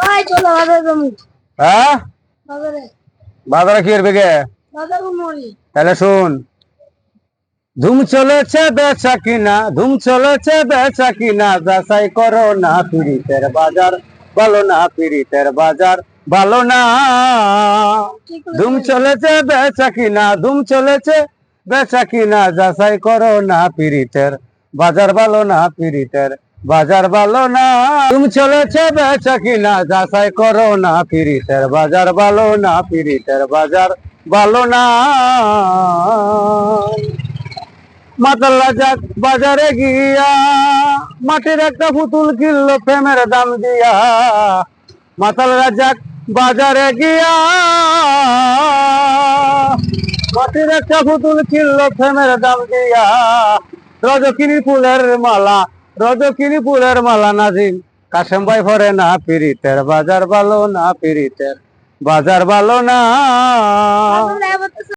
ওই চলো বাজারে যাবো। হ্যাঁ বাজারে বাজারে কি করবে গে? বাজারে মরি। তাহলে শুন, ধুম চলেছে বেচা কিনা, ধুম চলেছে বেচা কিনা, যাচাই করো না পিরিতের বাজার ভালো না, পিরিতের বাজার ভালো না। ধুম চলেছে বেচা কিনা, ধুম চলেছে বেচা কিনা, যাচাই করো না পিরিতের বাজার ভালো না, পিরিতের বাজার ভালো না। ধুম চলেছে বেচা কিনা, যাচাই করো না পিরিতের বাজার ভালো না, পিরিতের বাজার ভালো না। মাতাল রাজাক বাজারে গিয়া মাটির একটা পুতুল কিনলো প্রেমের দাম দিয়া। মাতাল রাজাক বাজারে গিয়া মাটির একটা পুতুল কিনলো প্রেমের দাম দিয়া। রজকিনী ফুলের মালা, রজকিনী ফুলের মালা নাজিম কাশেম ভাই ভরে না, পিরিতের বাজার ভালো না, পিরিতের বাজার ভালো না।